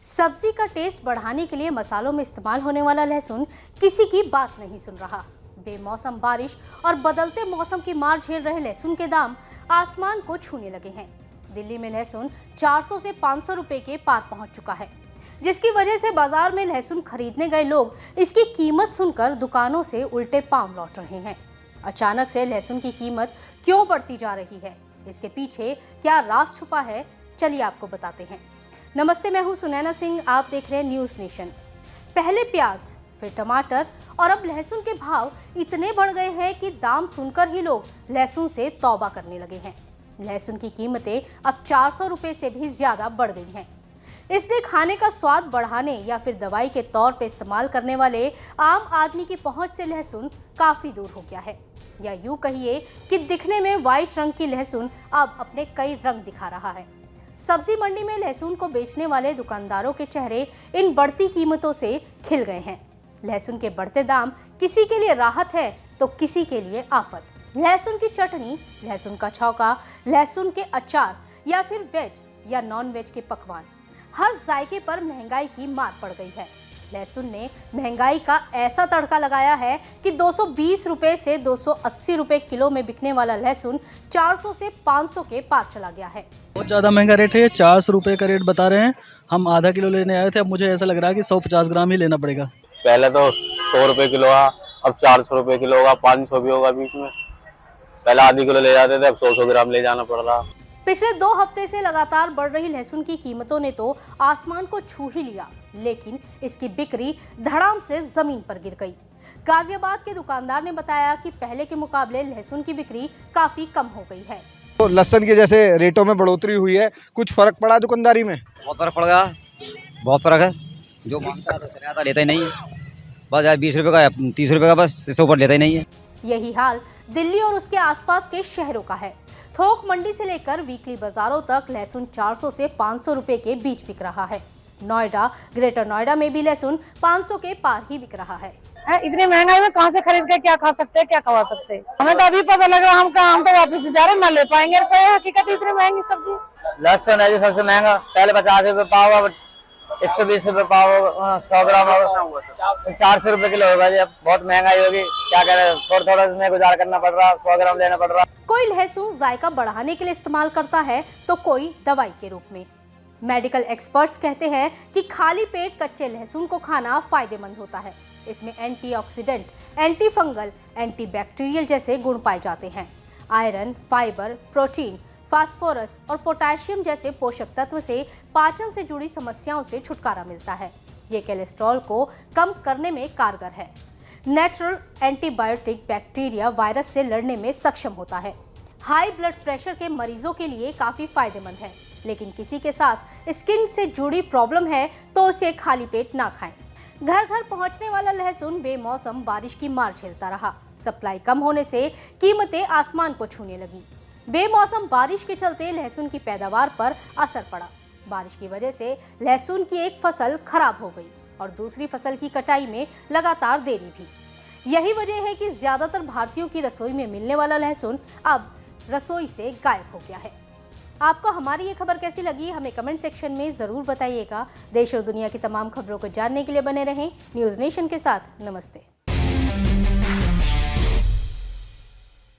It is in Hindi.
सब्जी का टेस्ट बढ़ाने के लिए मसालों में इस्तेमाल होने वाला लहसुन किसी की बात नहीं सुन रहा। बेमौसम बारिश और बदलते मौसम की मार झेल रहे लहसुन के दाम आसमान को छूने लगे हैं। दिल्ली में लहसुन 400 से 500 रुपए के पार पहुंच चुका है, जिसकी वजह से बाजार में लहसुन खरीदने गए लोग इसकी कीमत सुनकर दुकानों से उल्टे पांव लौट रहे हैं। अचानक से लहसुन की कीमत क्यों बढ़ती जा रही है, इसके पीछे क्या राज छुपा है, चलिए आपको बताते हैं। नमस्ते, मैं हूं सुनैना सिंह, आप देख रहे हैं न्यूज़ नेशन। पहले प्याज, फिर टमाटर और अब लहसुन के भाव इतने बढ़ गए हैं कि दाम सुनकर ही लोग लहसुन से तौबा करने लगे हैं। लहसुन की कीमतें अब 400 रुपए से भी ज्यादा बढ़ गई हैं। इसलिए खाने का स्वाद बढ़ाने या फिर दवाई के तौर पे इस्तेमाल करने वाले आम आदमी की पहुंच से लहसुन काफी दूर हो गया है, या यूं कहिए कि दिखने में व्हाइट रंग की लहसुन अब अपने कई रंग दिखा रहा है। सब्जी मंडी में लहसुन को बेचने वाले दुकानदारों के चेहरे इन बढ़ती कीमतों से खिल गए हैं। लहसुन के बढ़ते दाम किसी के लिए राहत है तो किसी के लिए आफत। लहसुन की चटनी, लहसुन का छौंका, लहसुन के अचार या फिर वेज या नॉन वेज के पकवान, हर जायके पर महंगाई की मार पड़ गई है। लहसुन ने महंगाई का ऐसा तड़का लगाया है कि 220 रुपए से 280 रुपए किलो में बिकने वाला लहसुन 400 से 500 के पार चला गया है। बहुत ज़्यादा महंगा रेट है। 400 रुपये का रेट बता रहे हैं। हम आधा किलो लेने आए थे, अब मुझे ऐसा लग रहा है कि 150 ग्राम ही लेना पड़ेगा। पहले तो 100 रुपए किलो हुआ, अब 400 रुपए किलो होगा, 500 भी होगा बीच में। पहले आधी किलो ले जाते थे, अब 100 ग्राम ले जाना पड़ रहा। पिछले 2 हफ्ते से लगातार बढ़ रही लहसुन की कीमतों ने तो आसमान को छू ही लिया, लेकिन इसकी बिक्री धड़ाम से जमीन पर गिर गई। गाजियाबाद के दुकानदार ने बताया कि पहले के मुकाबले लहसुन की बिक्री काफी कम हो गई है। तो लहसुन के जैसे रेटों में बढ़ोतरी हुई है, कुछ फर्क पड़ा दुकानदारी में? बहुत फर्क पड़ गया, बहुत फर्क है। जो मांगता है तो चला जाता, लेता ही नहीं है। बस यार 20 रुपये का, 30 रुपये का, बस इससे ऊपर लेता ही नहीं है। यही हाल दिल्ली और उसके आसपास के शहरों का है। थोक मंडी से लेकर वीकली बाजारों तक लहसुन 400 से 500 रुपए के बीच बिक रहा है। नोएडा, ग्रेटर नोएडा में भी लहसुन 500 के पार ही बिक रहा है। इतनी महंगाई में कहाँ से खरीद के क्या खा सकते हैं, क्या खवा सकते हैं? हमें तो अभी पता लग रहा, हम तो वापिस जा रहे, ना ले पाएंगे। हकीकत इतनी महंगी सब्जी। लहसुन है जो सबसे महंगा, पहले 50 रुपए पाव, अब 120 रुपए पाव, 100 ग्राम 400 रुपए किलो होगा जी। अब बहुत महंगाई होगी, क्या कह रहे, थोड़ा में गुजारा करना पड़ रहा, 100 ग्राम लेना पड़ रहा। कोई लहसुन जायका बढ़ाने के लिए इस्तेमाल करता है तो कोई दवाई के रूप में। मेडिकल एक्सपर्ट्स कहते हैं कि खाली पेट कच्चे लहसुन को खाना फायदेमंद होता है। इसमें एंटीऑक्सीडेंट, एंटी फंगल, एंटीबैक्टीरियल जैसे गुण पाए जाते हैं। आयरन, फाइबर, प्रोटीन, फास्फोरस और पोटेशियम जैसे पोषक तत्व से पाचन से जुड़ी समस्याओं से छुटकारा मिलता है। ये कोलेस्ट्रॉल को कम करने में कारगर है। नेचुरल एंटीबायोटिक बैक्टीरिया वायरस से लड़ने में सक्षम होता है। हाई ब्लड प्रेशर के मरीजों के लिए काफी फायदेमंद है, लेकिन किसी के साथ स्किन से जुड़ी प्रॉब्लम है तो उसे खाली पेट ना खाएं। घर घर पहुंचने वाला लहसुन बेमौसम बारिश की मार झेलता रहा। सप्लाई कम होने से कीमतें आसमान को छूने लगी। बेमौसम बारिश के चलते लहसुन की पैदावार पर असर पड़ा। बारिश की वजह से लहसुन की एक फसल खराब हो गई और दूसरी फसल की कटाई में लगातार देरी भी। यही वजह है कि ज्यादातर भारतीयों की रसोई में मिलने वाला लहसुन अब रसोई से गायब हो गया है। आपको हमारी ये खबर कैसी लगी, हमें कमेंट सेक्शन में जरूर बताइएगा। देश और दुनिया की तमाम खबरों को जानने के लिए बने रहें न्यूज़ नेशन के साथ। नमस्ते।